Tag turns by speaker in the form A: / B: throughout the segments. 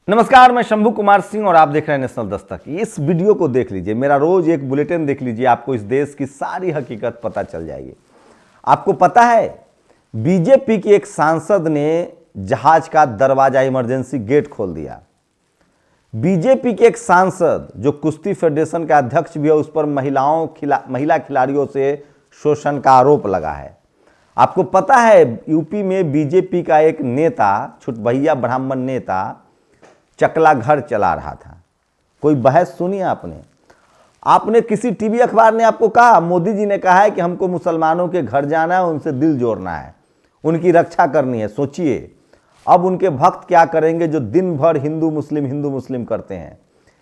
A: नमस्कार, मैं शंभू कुमार सिंह और आप देख रहे हैं नेशनल दस्तक। इस वीडियो को देख लीजिए, मेरा रोज एक बुलेटिन देख लीजिए, आपको इस देश की सारी हकीकत पता चल जाएगी। आपको पता है, बीजेपी के एक सांसद ने जहाज का दरवाजा इमरजेंसी गेट खोल दिया। बीजेपी के एक सांसद जो कुश्ती फेडरेशन का अध्यक्ष भी है, उस पर महिला खिलाड़ियों से शोषण का आरोप लगा है। आपको पता है, यूपी में बीजेपी का एक नेता, छुटभैया ब्राह्मण नेता, चकला घर चला रहा था। कोई बहस सुनी आपने किसी टीवी अखबार ने आपको कहा, मोदी जी ने कहा है कि हमको मुसलमानों के घर जाना है, उनसे दिल जोड़ना है, उनकी रक्षा करनी है। सोचिए अब उनके भक्त क्या करेंगे जो दिन भर हिंदू मुस्लिम करते हैं।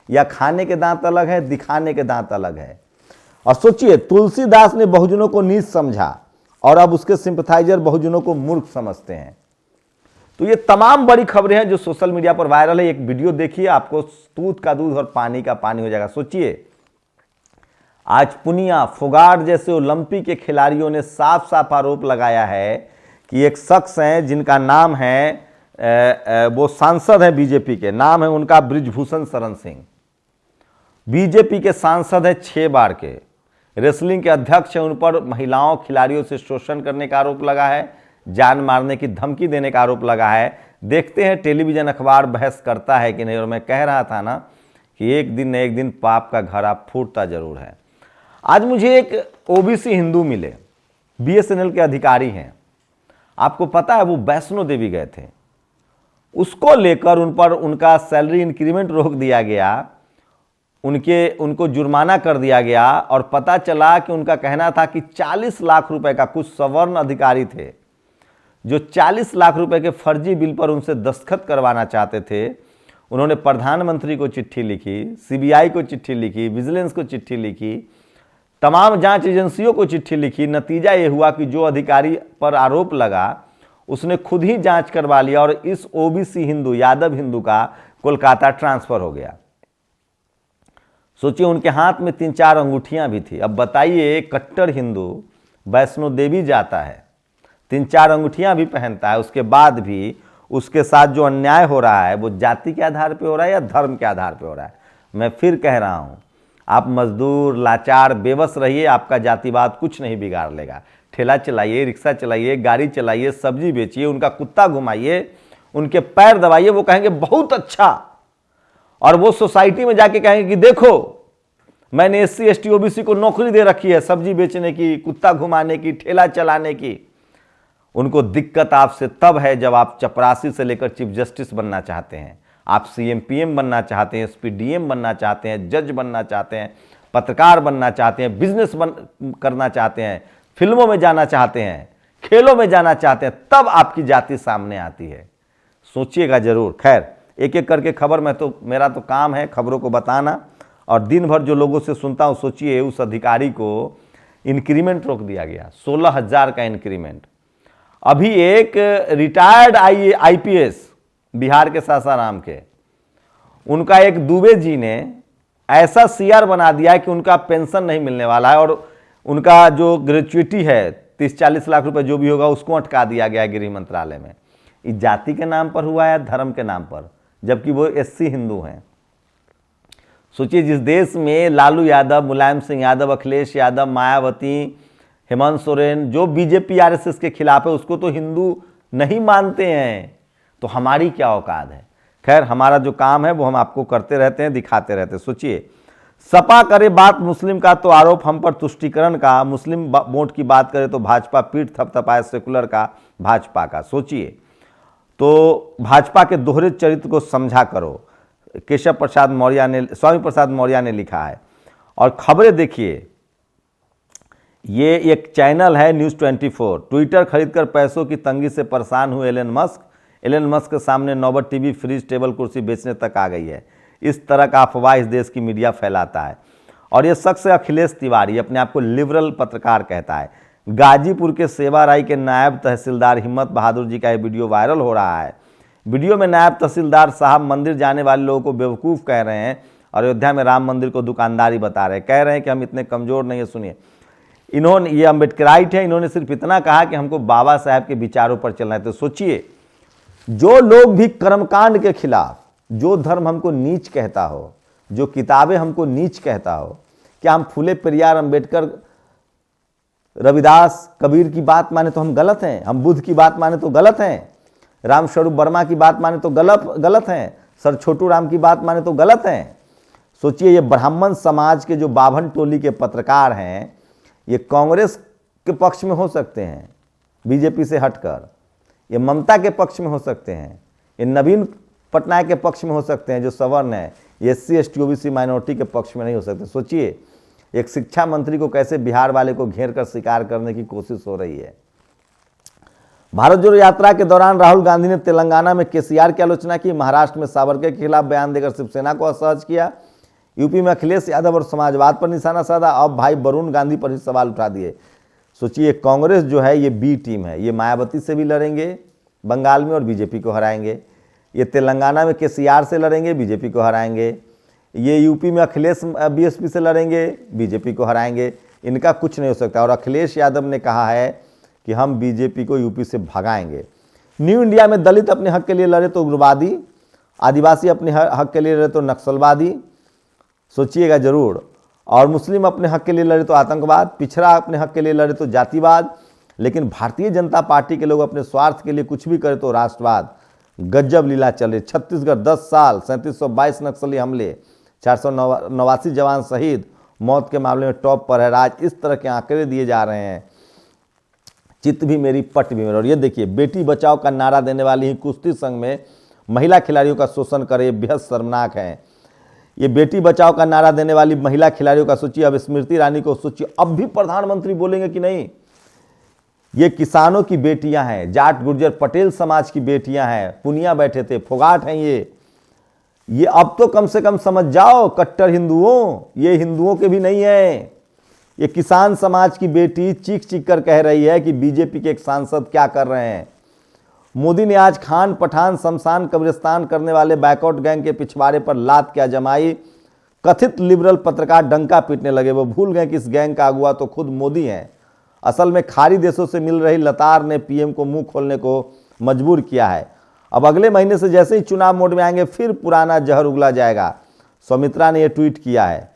A: या खाने के दांत अलग है, दिखाने के दांत अलग है। और सोचिए, तुलसीदास ने बहुजनों को नीच समझा और अब उसके सिंपथाइजर बहुजनों को मूर्ख समझते हैं। तो ये तमाम बड़ी खबरें हैं जो सोशल मीडिया पर वायरल है। एक वीडियो देखिए, आपको दूध का दूध और पानी का पानी हो जाएगा। सोचिए, आज पुनिया, फोगाट जैसे ओलंपिक के खिलाड़ियों ने साफ साफ आरोप लगाया है कि एक शख्स हैं जिनका नाम है, वो सांसद हैं बीजेपी के, नाम है उनका बृजभूषण शरण सिंह। बीजेपी के सांसद हैं 6 बार के, रेसलिंग के अध्यक्ष हैं। उन पर महिलाओं खिलाड़ियों से शोषण करने का आरोप लगा है, जान मारने की धमकी देने का आरोप लगा है। देखते हैं टेलीविजन अखबार बहस करता है कि नहीं। और मैं कह रहा था ना कि एक दिन न एक दिन पाप का घर आप फूटता जरूर है। आज मुझे एक ओबीसी हिंदू मिले, बीएसएनएल के अधिकारी हैं। आपको पता है, वो वैष्णो देवी गए थे, उसको लेकर उन पर उनका सैलरी इंक्रीमेंट रोक दिया गया, उनको जुर्माना कर दिया गया। और पता चला कि उनका कहना था कि 40 लाख रुपए का, कुछ सवर्ण अधिकारी थे जो 40 लाख रुपए के फर्जी बिल पर उनसे दस्तखत करवाना चाहते थे। उन्होंने प्रधानमंत्री को चिट्ठी लिखी, सीबीआई को चिट्ठी लिखी, विजिलेंस को चिट्ठी लिखी, तमाम जांच एजेंसियों को चिट्ठी लिखी। नतीजा ये हुआ कि जो अधिकारी पर आरोप लगा उसने खुद ही जांच करवा लिया और इस ओबीसी हिंदू, यादव हिंदू का कोलकाता ट्रांसफर हो गया। सोचिए, उनके हाथ में 3-4 अंगूठियां भी थी। अब बताइए, कट्टर हिंदू वैष्णो देवी जाता है, 3-4 अंगूठियां भी पहनता है, उसके बाद भी उसके साथ जो अन्याय हो रहा है वो जाति के आधार पे हो रहा है या धर्म के आधार पे हो रहा है। मैं फिर कह रहा हूं, आप मजदूर, लाचार, बेबस रहिए, आपका जातिवाद कुछ नहीं बिगाड़ लेगा। ठेला चलाइए, रिक्शा चलाइए, गाड़ी चलाइए, सब्जी बेचिए, उनका कुत्ता घुमाइए, उनके पैर दबाइए, वो कहेंगे बहुत अच्छा। और वो सोसाइटी में जाके कहेंगे कि देखो, मैंने SC ST OBC को नौकरी दे रखी है, सब्जी बेचने की, कुत्ता घुमाने की, ठेला चलाने की। उनको दिक्कत आपसे तब है जब आप चपरासी से लेकर चीफ जस्टिस बनना चाहते हैं, आप CM PM बनना चाहते हैं, SP DM बनना चाहते हैं, जज बनना चाहते हैं, पत्रकार बनना चाहते हैं, बिजनेस करना चाहते हैं, फिल्मों में जाना चाहते हैं, खेलों में जाना चाहते हैं, तब आपकी जाति सामने आती है। सोचिएगा जरूर। खैर, एक एक करके खबर, मेरा तो काम है खबरों को बताना और दिन भर जो लोगों से सुनता हूं। सोचिए, उस अधिकारी को इंक्रीमेंट रोक दिया गया, 16,000 का इंक्रीमेंट। अभी एक रिटायर्ड IPS बिहार के सासाराम के, उनका एक दुबे जी ने ऐसा CR बना दिया है कि उनका पेंशन नहीं मिलने वाला है और उनका जो ग्रेचुइटी है 30-40 लाख रुपए जो भी होगा उसको अटका दिया गया गृह मंत्रालय में। इस जाति के नाम पर हुआ है, धर्म के नाम पर, जबकि वो SC हिंदू हैं। सोचिए, जिस देश में लालू यादव, मुलायम सिंह यादव, अखिलेश यादव, मायावती, हेमंत सोरेन, जो बीजेपी RSS के खिलाफ है, उसको तो हिंदू नहीं मानते हैं, तो हमारी क्या औकात है। खैर, हमारा जो काम है वो हम आपको करते रहते हैं, दिखाते रहते हैं। सोचिए, सपा करे बात मुस्लिम का तो आरोप हम पर तुष्टीकरण का, मुस्लिम वोट की बात करे तो भाजपा पीठ थपथपाए सेकुलर का, भाजपा का। सोचिए, तो भाजपा के दोहरे चरित्र को समझा करो, स्वामी प्रसाद मौर्य ने लिखा है। और खबरें देखिए, ये एक चैनल है न्यूज़ 24। ट्विटर खरीदकर पैसों की तंगी से परेशान हुए एलन मस्क के सामने नौबत टीवी, फ्रिज, टेबल कुर्सी बेचने तक आ गई है। इस तरह का अफवाह इस देश की मीडिया फैलाता है। और ये शख्स अखिलेश तिवारी, अपने आप को लिबरल पत्रकार कहता है। गाजीपुर के सेवाराई के नायब तहसीलदार हिम्मत बहादुर जी का ये वीडियो वायरल हो रहा है। वीडियो में नायब तहसीलदार साहब मंदिर जाने वाले लोगों को बेवकूफ़ कह रहे हैं और अयोध्या में राम मंदिर को दुकानदारी बता रहे हैं। कह रहे हैं कि हम इतने कमज़ोर नहीं है। सुनिए, ये अम्बेडकराइट है, इन्होंने सिर्फ इतना कहा कि हमको बाबा साहब के विचारों पर चलना है। तो सोचिए, जो लोग भी कर्मकांड के खिलाफ, जो धर्म हमको नीच कहता हो, जो किताबें हमको नीच कहता हो, क्या हम फूले पेरियार, अंबेडकर, रविदास, कबीर की बात माने तो हम गलत हैं? हम बुद्ध की बात माने तो गलत हैं? रामस्वरूप वर्मा की बात माने तो गलत हैं? सर छोटू राम की बात माने तो गलत हैं? सोचिए, ये ब्राह्मण समाज के जो बाभन टोली के पत्रकार हैं, ये कांग्रेस के पक्ष में हो सकते हैं बीजेपी से हटकर, ये ममता के पक्ष में हो सकते हैं, ये नवीन पटनायक के पक्ष में हो सकते हैं जो सवर्ण है, ये SC ST OBC माइनॉरिटी के पक्ष में नहीं हो सकते। सोचिए, एक शिक्षा मंत्री को कैसे बिहार वाले को घेर कर शिकार करने की कोशिश हो रही है। भारत जोड़ो यात्रा के दौरान राहुल गांधी ने तेलंगाना में KCR की आलोचना की, महाराष्ट्र में सावरकर के खिलाफ बयान देकर शिवसेना को असहज किया, यूपी में अखिलेश यादव और समाजवाद पर निशाना साधा, अब भाई वरुण गांधी पर ही सवाल उठा दिए। सोचिए, कांग्रेस जो है ये B टीम है, ये मायावती से भी लड़ेंगे बंगाल में और बीजेपी को हराएंगे, ये तेलंगाना में KCR से लड़ेंगे, बीजेपी को हराएंगे, ये यूपी में अखिलेश BSP से लड़ेंगे, बीजेपी को हराएंगे, इनका कुछ नहीं हो सकता। और अखिलेश यादव ने कहा है कि हम बीजेपी को यूपी से भगाएंगे। न्यू इंडिया में दलित अपने हक के लिए लड़े तो उग्रवादी, आदिवासी अपने हक के लिए लड़े तो नक्सलवादी, सोचिएगा जरूर, और मुस्लिम अपने हक के लिए लड़े तो आतंकवाद, पिछड़ा अपने हक के लिए लड़े तो जातिवाद, लेकिन भारतीय जनता पार्टी के लोग अपने स्वार्थ के लिए कुछ भी करे तो राष्ट्रवाद। गजब लीला चले। छत्तीसगढ़ 10 साल, 3722 नक्सली हमले, 489 जवान शहीद, मौत के मामले में टॉप पर है राज्य। इस तरह के आंकड़े दिए जा रहे हैं। चित्त भी मेरी पट भी मेरी। और ये देखिए, बेटी बचाओ का नारा देने वाली ही कुश्ती संघ में महिला खिलाड़ियों का शोषण करे, बेहद शर्मनाक है। ये बेटी बचाओ का नारा देने वाली महिला खिलाड़ियों का सोचिए, अब स्मृति ईरानी को सोचिए, अब भी प्रधानमंत्री बोलेंगे कि नहीं। ये किसानों की बेटियां हैं, जाट गुर्जर पटेल समाज की बेटियां हैं, पुनिया बैठे थे, फोगाट हैं ये अब तो कम से कम समझ जाओ कट्टर हिंदुओं, ये हिंदुओं के भी नहीं है। ये किसान समाज की बेटी चीख चीख कर कह रही है कि बीजेपी के एक सांसद क्या कर रहे हैं। मोदी ने आज खान पठान शमशान कब्रिस्तान करने वाले बैकआउट गैंग के पिछवाड़े पर लात क्या जमाई। कथित लिबरल पत्रकार डंका पीटने लगे। वो भूल गए कि इस गैंग का अगुआ तो खुद मोदी हैं। असल में खाड़ी देशों से मिल रही लतार ने पीएम को मुंह खोलने को मजबूर किया है। अब अगले महीने से जैसे ही चुनाव मोड में आएंगे फिर पुराना जहर उगला जाएगा। सौमित्रा ने यह ट्वीट किया है।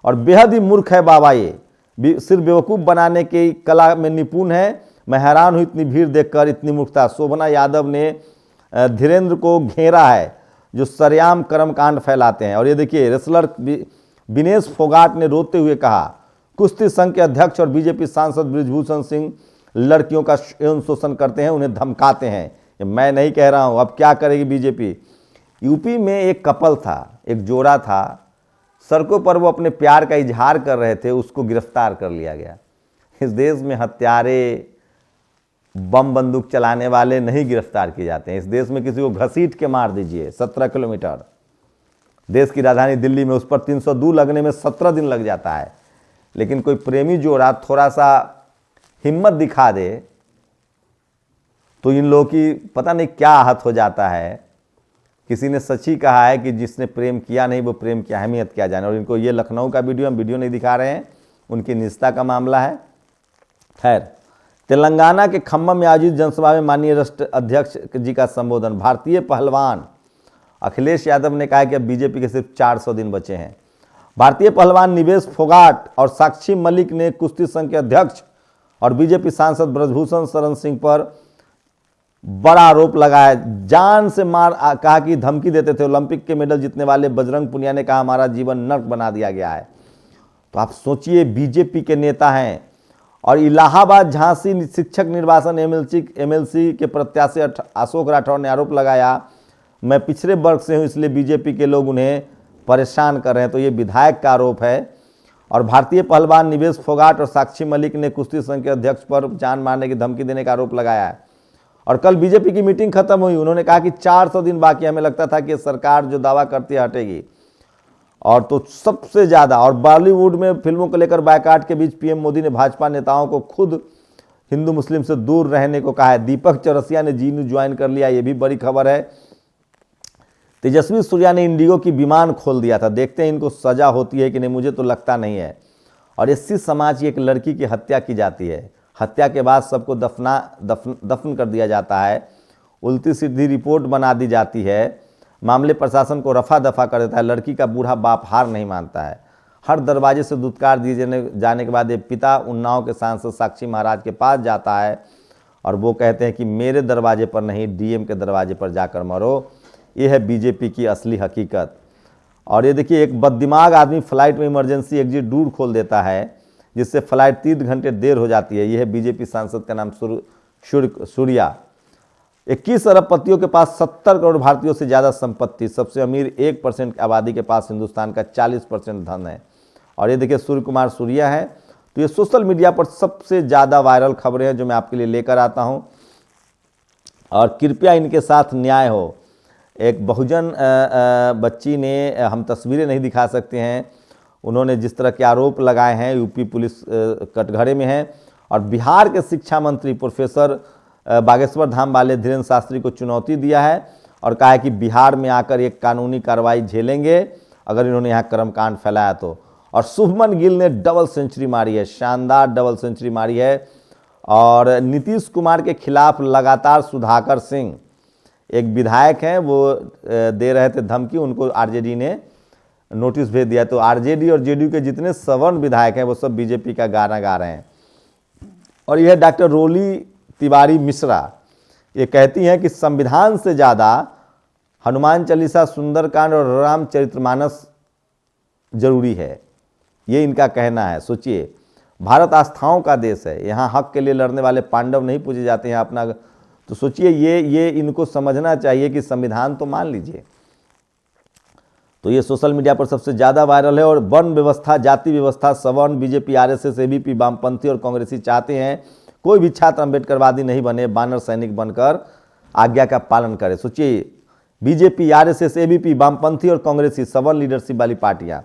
A: और बेहद ही मूर्ख है बाबा, ये सिर्फ बेवकूफ़ बनाने की कला में निपुण है। मैं हैरान हूँ इतनी भीड़ देखकर, इतनी मूर्खता। शोभना यादव ने धीरेन्द्र को घेरा है जो सरेआम कर्मकांड फैलाते हैं। और ये देखिए, रेसलर विनेश फोगाट ने रोते हुए कहा, कुश्ती संघ के अध्यक्ष और बीजेपी सांसद बृजभूषण सिंह लड़कियों का यौन शोषण करते हैं, उन्हें धमकाते हैं। ये मैं नहीं कह रहा हूँ। अब क्या करेगी बीजेपी। यूपी में एक कपल था, एक जोड़ा था, सड़कों पर वो अपने प्यार का इजहार कर रहे थे, उसको गिरफ्तार कर लिया गया। इस देश में हत्यारे, बम बंदूक चलाने वाले नहीं गिरफ्तार किए जाते हैं। इस देश में किसी को घसीट के मार दीजिए 17 किलोमीटर, देश की राजधानी दिल्ली में, उस पर 302 लगने में 17 दिन लग जाता है। लेकिन कोई प्रेमी जोड़ा थोड़ा सा हिम्मत दिखा दे तो इन लोगों की पता नहीं क्या आहत हो जाता है। किसी ने सच ही कहा है कि जिसने प्रेम किया नहीं वो प्रेम की अहमियत क्या जाने। और इनको ये लखनऊ का वीडियो, हम वीडियो नहीं दिखा रहे हैं, उनकी निजता का मामला है। खैर, तेलंगाना के खम्मम में आयोजित जनसभा में माननीय राष्ट्र अध्यक्ष जी का संबोधन। भारतीय पहलवान अखिलेश यादव ने कहा कि अब बीजेपी के सिर्फ 400 दिन बचे हैं। भारतीय पहलवान निवेश फोगाट और साक्षी मलिक ने कुश्ती संघ के अध्यक्ष और बीजेपी सांसद ब्रजभूषण शरण सिंह पर बड़ा आरोप लगाया। जान से मार कहा कि धमकी देते थे। ओलंपिक के मेडल जीतने वाले बजरंग पुनिया ने कहा हमारा जीवन नर्क बना दिया गया है। तो आप सोचिए, बीजेपी के नेता हैं। और इलाहाबाद झांसी शिक्षक निर्वाचन एमएलसी के प्रत्याशी अशोक राठौर ने आरोप लगाया, मैं पिछड़े वर्ग से हूं इसलिए बीजेपी के लोग उन्हें परेशान कर रहे हैं। तो ये विधायक का आरोप है। और भारतीय पहलवान निवेश फोगाट और साक्षी मलिक ने कुश्ती संघ के अध्यक्ष पर जान मारने की धमकी देने का आरोप लगाया है। और कल बीजेपी की मीटिंग खत्म हुई, उन्होंने कहा कि 400 दिन बाकी, हमें लगता था कि सरकार जो दावा करती है हटेगी। और तो सबसे ज़्यादा, और बॉलीवुड में फिल्मों को लेकर बायकाट के बीच पीएम मोदी ने भाजपा नेताओं को खुद हिंदू मुस्लिम से दूर रहने को कहा है। दीपक चौरसिया ने जीनू ज्वाइन कर लिया, ये भी बड़ी खबर है। तेजस्वी सूर्या ने इंडिगो की विमान खोल दिया था। देखते हैं इनको सजा होती है कि नहीं, मुझे तो लगता नहीं है। और एससी समाज की एक लड़की की हत्या की जाती है। हत्या के बाद सबको दफन कर दिया जाता है। उल्टी सीधी रिपोर्ट बना दी जाती है। मामले प्रशासन को रफा दफा कर देता है। लड़की का बूढ़ा बाप हार नहीं मानता है। हर दरवाजे से दुत्कार दिए जाने के बाद ये पिता उन्नाव के सांसद साक्षी महाराज के पास जाता है और वो कहते हैं कि मेरे दरवाजे पर नहीं, डीएम के दरवाजे पर जाकर मरो। ये है बीजेपी की असली हकीकत। और ये देखिए, एक बददिमाग आदमी फ्लाइट में इमरजेंसी एग्जिट डोर खोल देता है, जिससे फ्लाइट 3 घंटे देर हो जाती है। यह है बीजेपी सांसद का नाम सूर्या। 21 अरबपतियों के पास 70 करोड़ भारतीयों से ज़्यादा संपत्ति। सबसे अमीर 1% आबादी के पास हिंदुस्तान का 40% धन है। और ये देखिए, सूर्य कुमार सूर्या है। तो ये सोशल मीडिया पर सबसे ज़्यादा वायरल खबरें हैं जो मैं आपके लिए लेकर आता हूं, और कृपया इनके साथ न्याय हो। एक बहुजन बच्ची ने, हम तस्वीरें नहीं दिखा सकते हैं, उन्होंने जिस तरह के आरोप लगाए हैं, यूपी पुलिस कटघरे में है। और बिहार के शिक्षा मंत्री प्रोफेसर बागेश्वर धाम वाले धीरेन्द्र शास्त्री को चुनौती दिया है और कहा है कि बिहार में आकर एक कानूनी कार्रवाई झेलेंगे अगर इन्होंने यहाँ कर्मकांड फैलाया तो। और शुभमन गिल ने डबल सेंचुरी मारी है, शानदार डबल सेंचुरी मारी है। और नीतीश कुमार के खिलाफ लगातार सुधाकर सिंह, एक विधायक हैं, वो दे रहे थे धमकी, उनको आरजेडी ने नोटिस भेज दिया। तो आरजेडी और जेडीयू के जितने सवर्ण विधायक हैं वो सब बीजेपी का गाना गा रहे हैं। और यह डॉक्टर रोली तिवारी मिश्रा, ये कहती हैं कि संविधान से ज़्यादा हनुमान चालीसा, सुंदरकांड और रामचरितमानस जरूरी है, ये इनका कहना है। सोचिए, भारत आस्थाओं का देश है, यहाँ हक के लिए लड़ने वाले पांडव नहीं पूजे जाते हैं अपना। तो सोचिए, ये इनको समझना चाहिए कि संविधान तो मान लीजिए। तो ये सोशल मीडिया पर सबसे ज़्यादा वायरल है। और वर्ण व्यवस्था, जाति व्यवस्था, सवर्ण, बीजेपी, आरएसएस, एबीपी, वामपंथी और कांग्रेसी चाहते हैं कोई भी छात्र अम्बेडकरवादी नहीं बने, बानर सैनिक बनकर आज्ञा का पालन करे। सोचिए, बीजेपी, आरएसएस, एबीपी, वामपंथी और कांग्रेसी सवर्ण लीडरशिप वाली पार्टियां,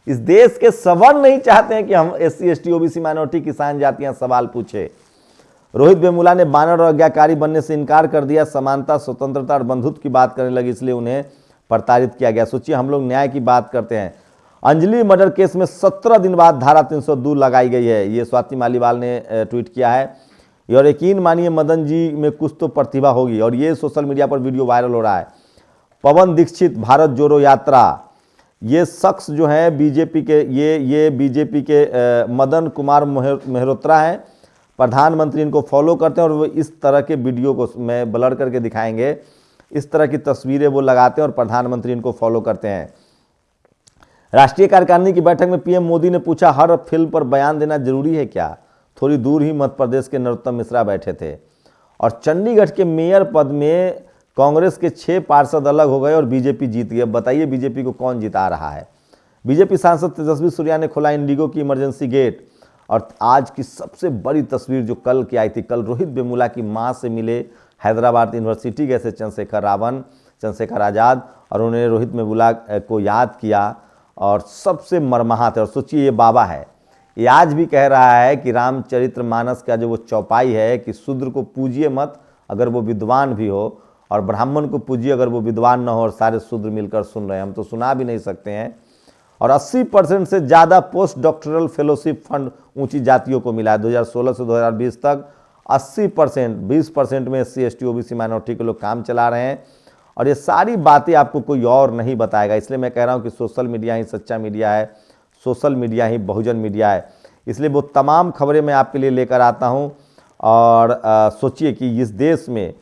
A: इस देश के सवर्ण नहीं चाहते हैं कि हम एससी, एसटी, ओबीसी, माइनॉरिटी, किसान जातियां सवाल पूछे। रोहित वेमुला ने बानर और आज्ञाकारी बनने से इनकार कर दिया। समानता, स्वतंत्रता और बंधुत्व की बात करने लगी, इसलिए उन्हें प्रताड़ित किया गया। सोचिए, हम लोग न्याय की बात करते हैं। अंजलि मर्डर केस में 17 दिन बाद धारा 302 लगाई गई है, ये स्वाति मालीवाल ने ट्वीट किया है। और यकीन मानिए, मदन जी में कुछ तो प्रतिभा होगी। और ये सोशल मीडिया पर वीडियो वायरल हो रहा है। पवन दीक्षित भारत जोड़ो यात्रा, ये शख्स जो है बीजेपी के, ये बीजेपी के मदन कुमार मेहरोत्रा हैं। प्रधानमंत्री इनको फॉलो करते हैं और वो इस तरह के वीडियो को मैं ब्लर करके दिखाएंगे, इस तरह की तस्वीरें वो लगाते हैं और प्रधानमंत्री इनको फॉलो करते हैं। राष्ट्रीय कार्यकारिणी की बैठक में पीएम मोदी ने पूछा, हर फिल्म पर बयान देना जरूरी है क्या? थोड़ी दूर ही मध्य प्रदेश के नरोत्तम मिश्रा बैठे थे। और चंडीगढ़ के मेयर पद में कांग्रेस के 6 पार्षद अलग हो गए और बीजेपी जीत गई। अब बताइए, बीजेपी को कौन जिता रहा है? बीजेपी सांसद तेजस्वी सूर्या ने खोला इंडिगो की इमरजेंसी गेट। और आज की सबसे बड़ी तस्वीर जो कल की आई थी, कल रोहित वेमुला की मां से मिले हैदराबाद यूनिवर्सिटी गए थे चंद्रशेखर रावण, चंद्रशेखर आज़ाद, और उन्होंने रोहित वेमुला को याद किया और सबसे मर्माहत है। और सोचिए, ये बाबा है, ये आज भी कह रहा है कि रामचरितमानस का जो वो चौपाई है कि शूद्र को पूजिए मत अगर वो विद्वान भी हो, और ब्राह्मण को पूजिए अगर वो विद्वान न हो, और सारे शूद्र मिलकर सुन रहे हैं, हम तो सुना भी नहीं सकते हैं। और 80% से ज़्यादा पोस्ट डॉक्टरल फेलोशिप फंड ऊंची जातियों को मिला है। 2016 से 2020 तक 80%, 20% में एससी, एसटी, ओबीसी, माइनॉरिटी के लोग काम चला रहे हैं। और ये सारी बातें आपको कोई और नहीं बताएगा। इसलिए मैं कह रहा हूँ कि सोशल मीडिया ही सच्चा मीडिया है, सोशल मीडिया ही बहुजन मीडिया है। इसलिए वो तमाम खबरें मैं आपके लिए लेकर आता हूँ। और सोचिए कि इस देश में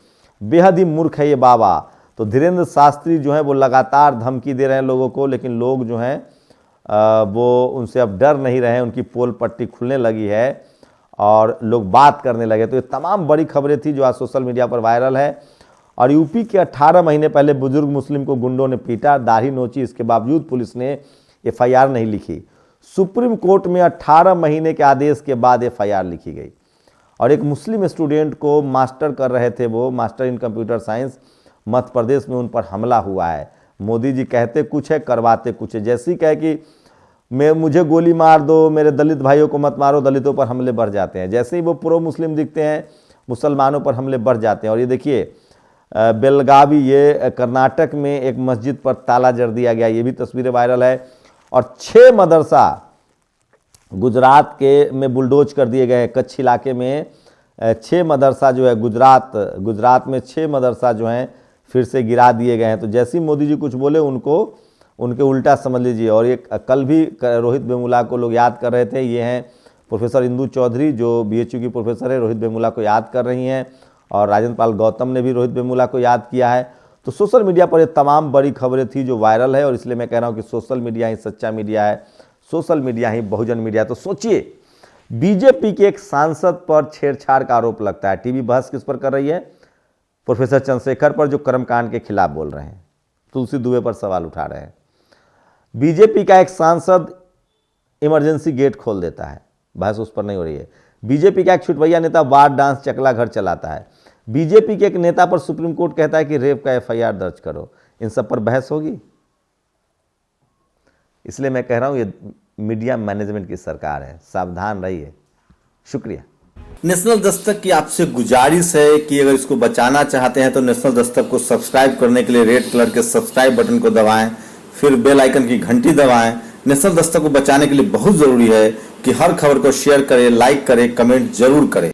A: बेहद ही मूर्ख है ये बाबा। तो धीरेन्द्र शास्त्री जो है वो लगातार धमकी दे रहे हैं लोगों को, लेकिन लोग जो हैं वो उनसे अब डर नहीं रहे हैं। उनकी पोल पट्टी खुलने लगी है और लोग बात करने लगे। तो ये तमाम बड़ी खबरें थी जो आज सोशल मीडिया पर वायरल है। और यूपी के 18 महीने पहले बुजुर्ग मुस्लिम को गुंडों ने पीटा, दाढ़ी नोची, इसके बावजूद पुलिस ने एफआईआर नहीं लिखी। सुप्रीम कोर्ट में 18 महीने के आदेश के बाद एफआईआर लिखी गई। और एक मुस्लिम स्टूडेंट को मास्टर कर रहे थे, वो master in computer science, Madhya Pradesh में उन पर हमला हुआ है। मोदी जी कहते कुछ है, करवाते कुछ है। जैसे ही कहे कि मुझे गोली मार दो, मेरे दलित भाइयों को मत मारो, दलितों पर हमले बढ़ जाते हैं। जैसे ही वो प्रो मुस्लिम दिखते हैं, मुसलमानों पर हमले बढ़ जाते हैं। और ये देखिए, बेलगावी, ये कर्नाटक में एक मस्जिद पर ताला जड़ दिया गया, ये भी तस्वीरें वायरल है। और 6 मदरसा गुजरात के में बुलडोज कर दिए गए। कच्छ इलाके में 6 मदरसा जो है गुजरात में 6 मदरसा जो हैं फिर से गिरा दिए गए हैं। तो जैसे ही मोदी जी कुछ बोले उनको उनके उल्टा समझ लीजिए। और एक कल भी रोहित वेमुला को लोग याद कर रहे थे, ये हैं प्रोफेसर इंदु चौधरी जो BHU की प्रोफेसर है, रोहित वेमुला को याद कर रही हैं, और राजेंद्र पाल गौतम ने भी रोहित वेमुला को याद किया है। तो सोशल मीडिया पर ये तमाम बड़ी खबरें थी जो वायरल है, और इसलिए मैं कह रहा हूँ कि सोशल मीडिया ही सच्चा मीडिया है, सोशल मीडिया ही बहुजन मीडिया। तो सोचिए, बीजेपी के एक सांसद पर छेड़छाड़ का आरोप लगता है। टीवी बहस किस पर कर रही है? प्रोफेसर चंद्रशेखर पर, जो कर्मकांड के खिलाफ बोल रहे हैं, तुलसी दुबे पर सवाल उठा रहे हैं। बीजेपी का एक सांसद इमरजेंसी गेट खोल देता है, बहस उस पर नहीं हो रही है। बीजेपी का एक छुटभैया नेता बार डांस चकला घर चलाता है। बीजेपी के एक नेता पर सुप्रीम कोर्ट कहता है कि रेप का FIR दर्ज करो। इन सब पर बहस होगी? इसलिए मैं कह रहा हूं ये मीडिया मैनेजमेंट की सरकार है, सावधान रहिए। शुक्रिया।
B: नेशनल दस्तक की आपसे गुजारिश है कि अगर इसको बचाना चाहते हैं तो नेशनल दस्तक को सब्सक्राइब करने के लिए रेड कलर के सब्सक्राइब बटन को दबाएं, फिर बेल आइकन की घंटी दबाएं। नेशनल दस्तक को बचाने के लिए बहुत जरूरी है कि हर खबर को शेयर करें, लाइक करें, कमेंट जरूर करें।